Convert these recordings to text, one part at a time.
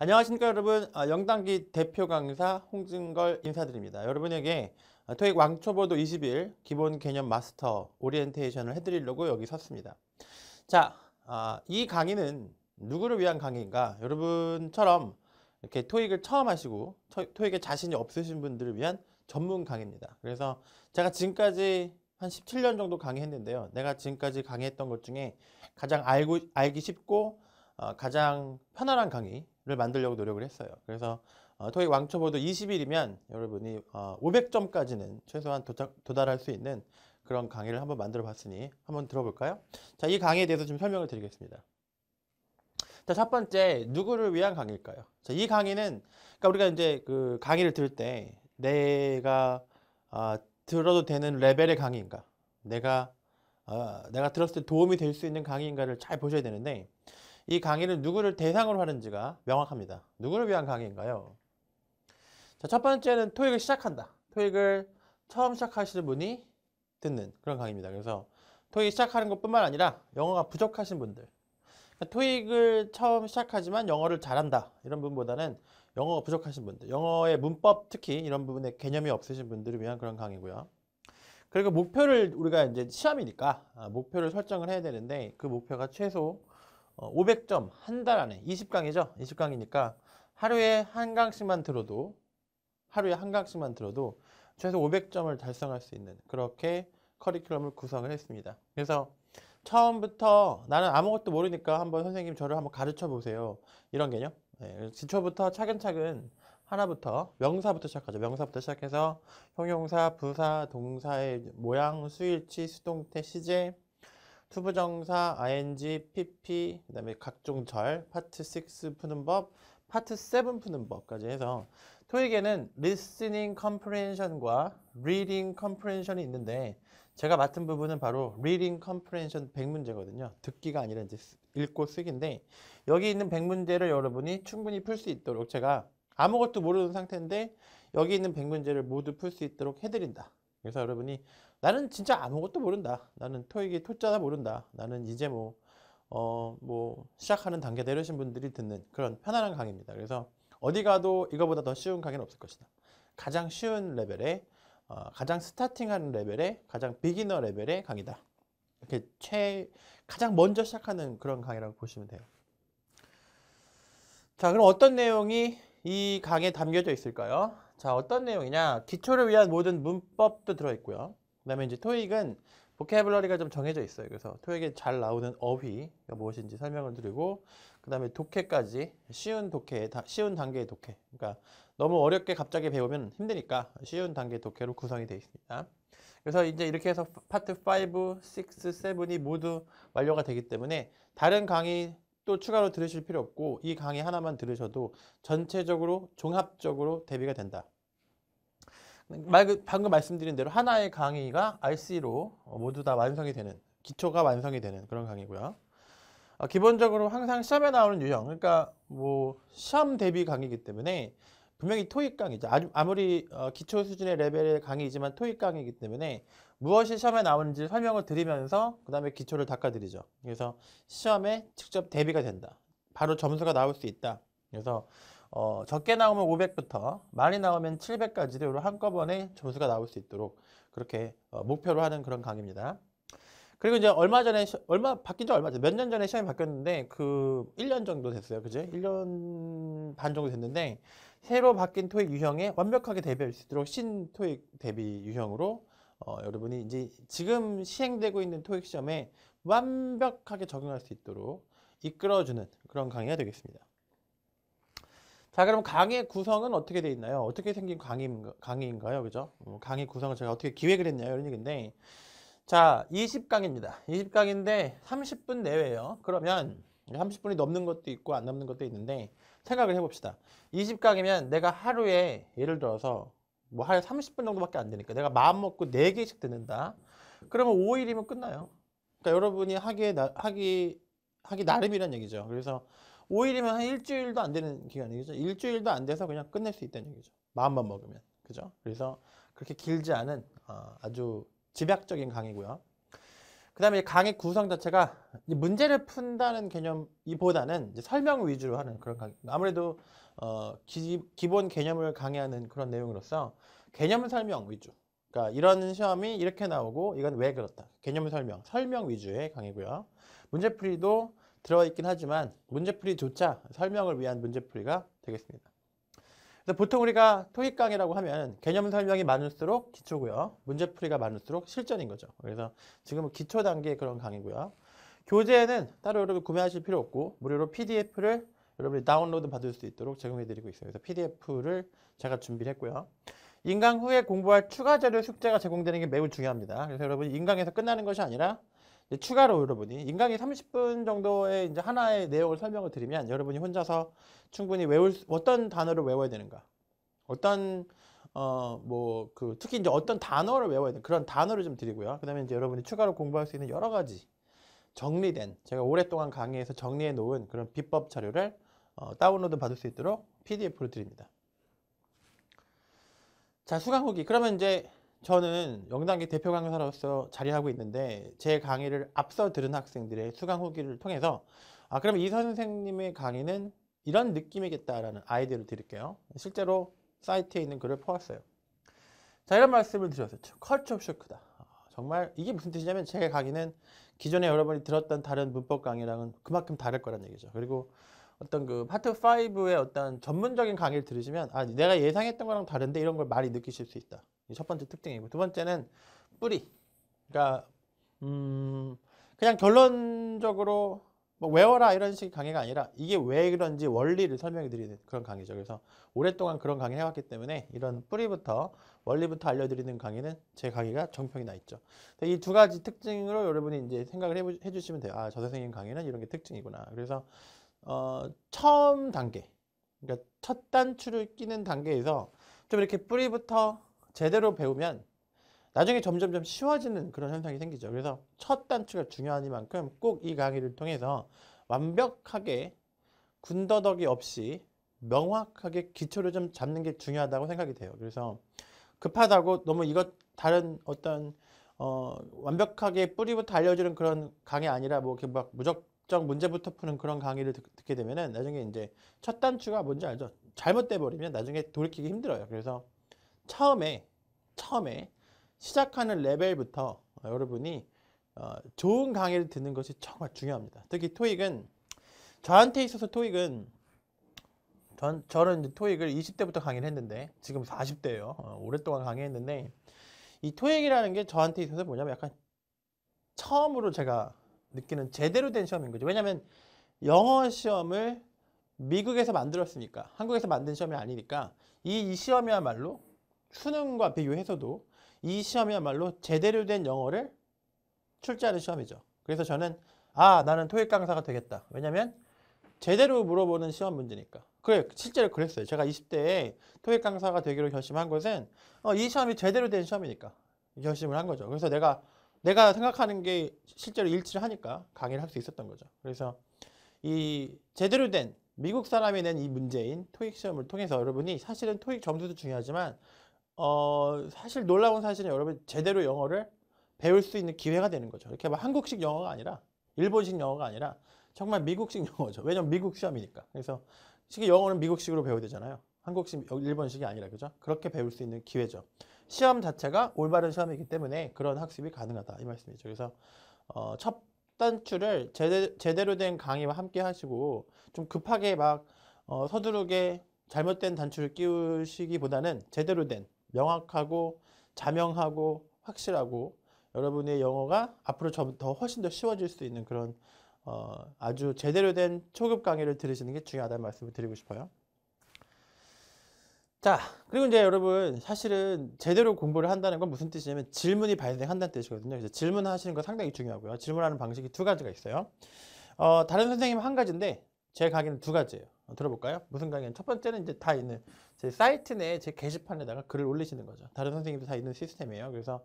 안녕하십니까 여러분. 영단기 대표 강사 홍진걸 인사드립니다. 여러분에게 토익 왕초보도 20일 기본 개념 마스터 오리엔테이션을 해드리려고 여기 섰습니다. 자, 이 강의는 누구를 위한 강의인가? 여러분처럼 이렇게 토익을 처음 하시고 토익에 자신이 없으신 분들을 위한 전문 강의입니다. 그래서 제가 지금까지 한 17년 정도 강의했는데요. 내가 지금까지 강의했던 것 중에 가장 알기 쉽고 가장 편안한 강의를 만들려고 노력을 했어요. 그래서 토익 왕초보도 20일이면 여러분이 500점까지는 최소한 도달할 수 있는 그런 강의를 한번 만들어 봤으니 한번 들어볼까요? 자, 이 강의에 대해서 좀 설명을 드리겠습니다. 자, 첫 번째, 누구를 위한 강의일까요? 자, 이 강의는, 그러니까 우리가 이제 그 강의를 들을 때 내가 들어도 되는 레벨의 강의인가? 내가 들었을 때 도움이 될 수 있는 강의인가를 잘 보셔야 되는데, 이 강의는 누구를 대상으로 하는지가 명확합니다. 누구를 위한 강의인가요? 자, 첫 번째는 토익을 시작한다. 토익을 처음 시작하시는 분이 듣는 그런 강의입니다. 그래서 토익 시작하는 것뿐만 아니라 영어가 부족하신 분들, 그러니까 토익을 처음 시작하지만 영어를 잘한다 이런 분보다는 영어가 부족하신 분들, 영어의 문법 특히 이런 부분에 개념이 없으신 분들을 위한 그런 강의고요. 그리고 목표를 우리가 이제 시험이니까 목표를 설정을 해야 되는데 그 목표가 최소 500점 한 달 안에 20강이죠. 20강이니까 하루에 한 강씩만 들어도 최소 500점을 달성할 수 있는 그렇게 커리큘럼을 구성을 했습니다. 그래서 처음부터 나는 아무것도 모르니까 한번 선생님 저를 한번 가르쳐 보세요. 이런 개념. 네, 기초부터 차근차근 하나부터 명사부터 시작하죠. 명사부터 시작해서 형용사, 부사, 동사의 모양, 수일치, 수동태, 시제, 투부정사, ing, pp, 그 다음에 각종 절, 파트 6 푸는 법, 파트 7 푸는 법까지 해서 토익에는 listening comprehension과 reading comprehension이 있는데 제가 맡은 부분은 바로 reading comprehension 100문제거든요. 듣기가 아니라 이제 읽고 쓰기인데 여기 있는 100문제를 여러분이 충분히 풀 수 있도록 제가 아무것도 모르는 상태인데 여기 있는 100문제를 모두 풀 수 있도록 해드린다. 그래서 여러분이 나는 진짜 아무것도 모른다. 나는 토익이 토자나 모른다. 나는 이제 시작하는 단계 내려신 분들이 듣는 그런 편안한 강의입니다. 그래서 어디 가도 이거보다 더 쉬운 강의는 없을 것이다. 가장 쉬운 레벨의, 가장 스타팅하는 레벨의, 가장 비기너 레벨의 강의다. 이렇게 가장 먼저 시작하는 그런 강의라고 보시면 돼요. 자, 그럼 어떤 내용이 이 강의에 담겨져 있을까요? 자, 어떤 내용이냐? 기초를 위한 모든 문법도 들어있고요. 그 다음에 이제 토익은 보캐블러리가 좀 정해져 있어요. 그래서 토익에 잘 나오는 어휘가 무엇인지 설명을 드리고, 그 다음에 독해까지 쉬운 단계의 독해. 그러니까 너무 어렵게 갑자기 배우면 힘드니까 쉬운 단계의 독해로 구성이 되어 있습니다. 그래서 이제 이렇게 해서 파트 5, 6, 7이 모두 완료가 되기 때문에 다른 강의 또 추가로 들으실 필요 없고 이 강의 하나만 들으셔도 전체적으로 종합적으로 대비가 된다. 방금 말씀드린 대로 하나의 강의가 RC로 모두 다 완성이 되는 기초가 완성이 되는 그런 강의고요. 기본적으로 항상 시험에 나오는 유형, 그러니까 시험 대비 강의이기 때문에 분명히 토익 강의죠. 아무리 기초 수준의 레벨의 강의이지만 토익 강의이기 때문에 무엇이 시험에 나오는지 설명을 드리면서 그 다음에 기초를 닦아드리죠. 그래서 시험에 직접 대비가 된다. 바로 점수가 나올 수 있다. 그래서 적게 나오면 500부터 많이 나오면 700까지도 한꺼번에 점수가 나올 수 있도록 그렇게 목표로 하는 그런 강의입니다. 그리고 이제 바뀐 지 얼마 전, 몇 년 전에 시험이 바뀌었는데, 1년 정도 됐어요. 그죠? 1년 반 정도 됐는데, 새로 바뀐 토익 유형에 완벽하게 대비할 수 있도록 신토익 대비 유형으로, 여러분이 이제 지금 시행되고 있는 토익 시험에 완벽하게 적용할 수 있도록 이끌어주는 그런 강의가 되겠습니다. 자, 그럼 강의의 구성은 어떻게 되어 있나요? 어떻게 생긴 강의인가요? 그죠? 강의 구성을 제가 어떻게 기획을 했나요? 이런 얘기인데, 자, 20강입니다. 20강인데 30분 내외예요. 그러면 30분이 넘는 것도 있고 안 넘는 것도 있는데 생각을 해봅시다. 20강이면 내가 하루에 예를 들어서 하루에 30분 정도밖에 안 되니까 내가 마음 먹고 4개씩 듣는다. 그러면 5일이면 끝나요. 그러니까 여러분이 하기 나름이란 얘기죠. 그래서 5일이면 한 일주일도 안 되는 기간이죠. 일주일도 안 돼서 그냥 끝낼 수 있다는 얘기죠. 마음만 먹으면. 그죠? 그래서 그렇게 길지 않은 아주 집약적인 강의고요. 그다음에 강의 구성 자체가 이제 문제를 푼다는 개념이보다는 이제 설명 위주로 하는 그런 강의. 아무래도 기본 개념을 강의하는 그런 내용으로서 개념 설명 위주. 그러니까 이런 시험이 이렇게 나오고 이건 왜 그렇다. 개념 설명 위주의 강의고요. 문제풀이도 들어있긴 하지만 문제풀이조차 설명을 위한 문제풀이가 되겠습니다. 그래서 보통 우리가 토익 강의라고 하면 개념 설명이 많을수록 기초고요. 문제풀이가 많을수록 실전인 거죠. 그래서 지금은 기초 단계의 그런 강의고요. 교재는 따로 여러분 구매하실 필요 없고 무료로 PDF를 여러분이 다운로드 받을 수 있도록 제공해 드리고 있어요. 그래서 PDF를 제가 준비를 했고요. 인강 후에 공부할 추가 자료 숙제가 제공되는 게 매우 중요합니다. 그래서 여러분이 인강에서 끝나는 것이 아니라 이제 추가로 여러분이 인강이 30분 정도의 이제 하나의 내용을 설명을 드리면 여러분이 혼자서 충분히 어떤 단어를 외워야 되는가, 어떤 특히 이제 어떤 단어를 외워야 되는 그런 단어를 좀 드리고요. 그다음에 이제 여러분이 추가로 공부할 수 있는 여러 가지 정리된 제가 오랫동안 강의에서 정리해 놓은 그런 비법 자료를 다운로드 받을 수 있도록 PDF로 드립니다. 자, 수강 후기. 그러면 이제 저는 영단기 대표 강사로서 자리하고 있는데 제 강의를 앞서 들은 학생들의 수강 후기를 통해서 그럼 이 선생님의 강의는 이런 느낌이겠다라는 아이디어를 드릴게요. 실제로 사이트에 있는 글을 퍼왔어요. 자, 이런 말씀을 드렸었죠. 컬처 쇼크다. 정말 이게 무슨 뜻이냐면 제 강의는 기존에 여러분이 들었던 다른 문법 강의랑은 그만큼 다를 거란 얘기죠. 그리고 어떤 그 파트 5의 어떤 전문적인 강의를 들으시면 내가 예상했던 거랑 다른데 이런 걸 많이 느끼실 수 있다. 이 첫 번째 특징이고 두 번째는 뿌리. 그러니까 그냥 결론적으로 뭐 외워라 이런 식의 강의가 아니라 이게 왜 그런지 원리를 설명해 드리는 그런 강의죠. 그래서 오랫동안 그런 강의를 해왔기 때문에 이런 뿌리부터 원리부터 알려드리는 강의는 제 강의가 정평이 나 있죠. 이 두 가지 특징으로 여러분이 이제 생각을 해주시면 돼요. 저 선생님 강의는 이런 게 특징이구나. 그래서 처음 단계, 그러니까 첫 단추를 끼는 단계에서 좀 이렇게 뿌리부터 제대로 배우면 나중에 점점점 쉬워지는 그런 현상이 생기죠. 그래서 첫 단추가 중요하니만큼 꼭 이 강의를 통해서 완벽하게 군더더기 없이 명확하게 기초를 좀 잡는 게 중요하다고 생각이 돼요. 그래서 급하다고 너무 다른 어떤 완벽하게 뿌리부터 알려주는 그런 강의 아니라 뭐 이렇게 막 무작정 문제부터 푸는 그런 강의를 듣게 되면은 나중에 이제 첫 단추가 뭔지 알죠? 잘못돼 버리면 나중에 돌이키기 힘들어요. 그래서 처음에 시작하는 레벨부터 여러분이 좋은 강의를 듣는 것이 정말 중요합니다. 특히 토익은 저한테 있어서 토익은 저는 이제 토익을 20대부터 강의를 했는데 지금 40대예요. 오랫동안 강의했는데 이 토익이라는 게 저한테 있어서 뭐냐면 약간 처음으로 제가 느끼는 제대로 된 시험인 거죠. 왜냐하면 영어 시험을 미국에서 만들었으니까 한국에서 만든 시험이 아니니까 이 시험이야말로 수능과 비교해서도 이 시험이야말로 제대로 된 영어를 출제하는 시험이죠. 그래서 저는 나는 토익 강사가 되겠다. 왜냐면 제대로 물어보는 시험 문제니까. 그래, 실제로 그랬어요. 제가 20대에 토익 강사가 되기로 결심한 것은 이 시험이 제대로 된 시험이니까 결심을 한 거죠. 그래서 내가 생각하는 게 실제로 일치를 하니까 강의를 할 수 있었던 거죠. 그래서 이 제대로 된 미국 사람이 낸 이 문제인 토익 시험을 통해서 여러분이 사실은 토익 점수도 중요하지만 사실 놀라운 사실은 여러분 제대로 영어를 배울 수 있는 기회가 되는 거죠. 이렇게 막 한국식 영어가 아니라 일본식 영어가 아니라 정말 미국식 영어죠. 왜냐면 미국 시험이니까. 그래서 실제 영어는 미국식으로 배워야 되잖아요. 한국식, 일본식이 아니라 그죠? 그렇게 배울 수 있는 기회죠. 시험 자체가 올바른 시험이기 때문에 그런 학습이 가능하다 이 말씀이죠. 그래서 첫 단추를 제대로 된 강의와 함께 하시고 좀 급하게 막 서두르게 잘못된 단추를 끼우시기보다는 제대로 된 명확하고 자명하고 확실하고 여러분의 영어가 앞으로 더 훨씬 더 쉬워질 수 있는 그런 아주 제대로 된 초급 강의를 들으시는 게 중요하다는 말씀을 드리고 싶어요. 자, 그리고 이제 여러분 사실은 제대로 공부를 한다는 건 무슨 뜻이냐면 질문이 발생한다는 뜻이거든요. 그래서 질문하시는 거 상당히 중요하고요. 질문하는 방식이 두 가지가 있어요. 다른 선생님은 한 가지인데 제 강의는 두 가지예요. 들어볼까요? 무슨 강의는? 첫 번째는 이제 다 있는 제 사이트 내에 제 게시판에다가 글을 올리시는 거죠. 다른 선생님도 다 있는 시스템이에요. 그래서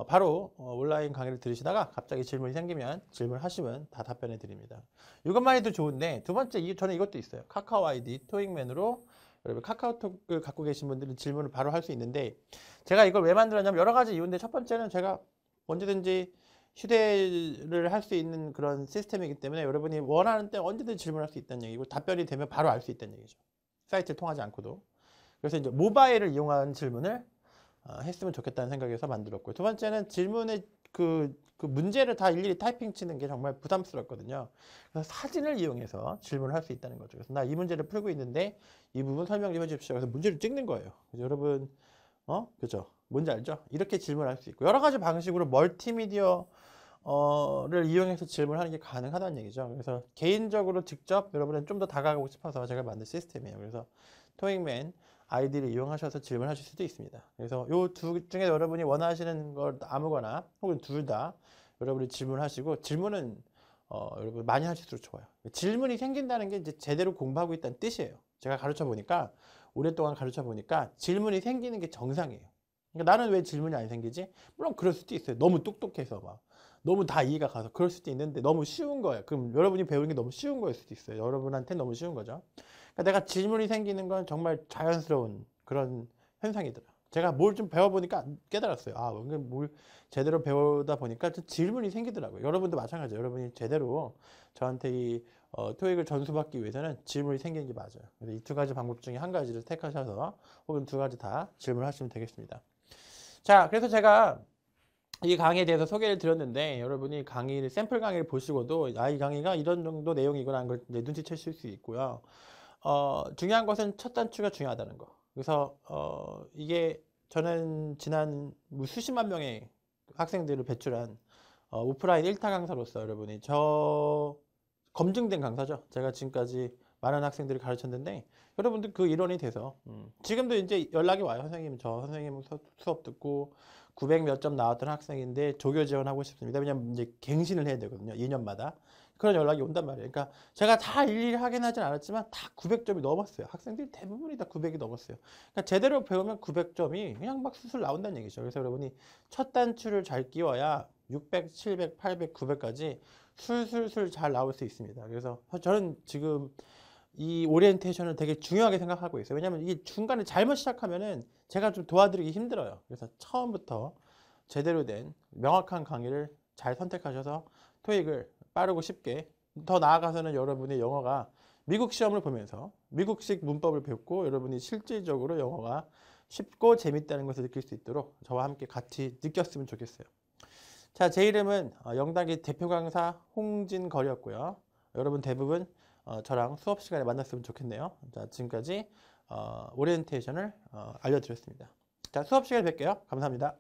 바로 온라인 강의를 들으시다가 갑자기 질문이 생기면 질문하시면 다 답변해 드립니다. 이것만 해도 좋은데 두 번째 저는 이것도 있어요. 카카오 아이디 토익맨으로 여러분 카카오톡을 갖고 계신 분들은 질문을 바로 할 수 있는데 제가 이걸 왜 만들었냐면 여러 가지 이유인데 첫 번째는 제가 언제든지 휴대를 할 수 있는 그런 시스템이기 때문에 여러분이 원하는 때 언제든 질문할 수 있다는 얘기고 답변이 되면 바로 알 수 있다는 얘기죠. 사이트를 통하지 않고도. 그래서 이제 모바일을 이용한 질문을 했으면 좋겠다는 생각에서 만들었고요. 두 번째는 질문의 그 문제를 다 일일이 타이핑 치는 게 정말 부담스럽거든요. 그래서 사진을 이용해서 질문을 할 수 있다는 거죠. 그래서 나 이 문제를 풀고 있는데 이 부분 설명 좀 해주십시오. 그래서 문제를 찍는 거예요. 그래서 여러분, 그죠? 뭔지 알죠? 이렇게 질문할 수 있고 여러 가지 방식으로 멀티미디어 를 이용해서 질문하는 게 가능하다는 얘기죠. 그래서 개인적으로 직접 여러분은 좀 더 다가가고 싶어서 제가 만든 시스템이에요. 그래서 토익맨 아이디를 이용하셔서 질문하실 수도 있습니다. 그래서 요 두 중에 여러분이 원하시는 걸 아무거나 혹은 둘 다 여러분이 질문하시고 질문은 여러분 많이 하실수록 좋아요. 질문이 생긴다는 게 이제 제대로 공부하고 있다는 뜻이에요. 제가 가르쳐 보니까 오랫동안 가르쳐 보니까 질문이 생기는 게 정상이에요. 그러니까 나는 왜 질문이 안 생기지? 물론 그럴 수도 있어요. 너무 똑똑해서 막 너무 다 이해가 가서 그럴 수도 있는데 너무 쉬운 거예요. 그럼 여러분이 배우는 게 너무 쉬운 거일 수도 있어요. 여러분한테 너무 쉬운 거죠. 그러니까 내가 질문이 생기는 건 정말 자연스러운 그런 현상이더라. 제가 뭘 좀 배워보니까 깨달았어요. 이게 뭘 제대로 배우다 보니까 좀 질문이 생기더라고요. 여러분도 마찬가지예요. 여러분이 제대로 저한테 이 토익을 전수받기 위해서는 질문이 생기는 게 맞아요. 그래서 이 두 가지 방법 중에 한 가지를 택하셔서 혹은 두 가지 다 질문하시면 되겠습니다. 자, 그래서 제가 이 강의에 대해서 소개를 드렸는데 여러분이 강의를 샘플 강의를 보시고도 이 강의가 이런 정도 내용이구나 하는 걸 이제 눈치채실 수 있고요. 중요한 것은 첫 단추가 중요하다는 거. 그래서 이게 저는 지난 수십만 명의 학생들을 배출한 오프라인 1타 강사로서 여러분이 검증된 강사죠. 제가 지금까지 많은 학생들을 가르쳤는데 여러분들 그 일원이 돼서 지금도 이제 연락이 와요. 선생님, 저 선생님 수업 듣고 900 몇 점 나왔던 학생인데 조교 지원하고 싶습니다. 왜냐면 이제 갱신을 해야 되거든요. 2년마다. 그런 연락이 온단 말이에요. 그러니까 제가 다 일일이 하긴 하진 않았지만 다 900점이 넘었어요. 학생들이 대부분이 다 900이 넘었어요. 그러니까 제대로 배우면 900점이 그냥 막 수술 나온다는 얘기죠. 그래서 여러분이 첫 단추를 잘 끼워야 600, 700, 800, 900까지 술술술 잘 나올 수 있습니다. 그래서 저는 지금 이 오리엔테이션을 되게 중요하게 생각하고 있어요. 왜냐하면 이 중간에 잘못 시작하면은 제가 좀 도와드리기 힘들어요. 그래서 처음부터 제대로 된 명확한 강의를 잘 선택하셔서 토익을 빠르고 쉽게 더 나아가서는 여러분의 영어가 미국 시험을 보면서 미국식 문법을 배웠고 여러분이 실질적으로 영어가 쉽고 재밌다는 것을 느낄 수 있도록 저와 함께 같이 느꼈으면 좋겠어요. 자, 제 이름은 영단기 대표 강사 홍진걸이었고요. 여러분 대부분 저랑 수업 시간에 만났으면 좋겠네요. 자, 지금까지 오리엔테이션을 알려드렸습니다. 자, 수업 시간에 뵐게요. 감사합니다.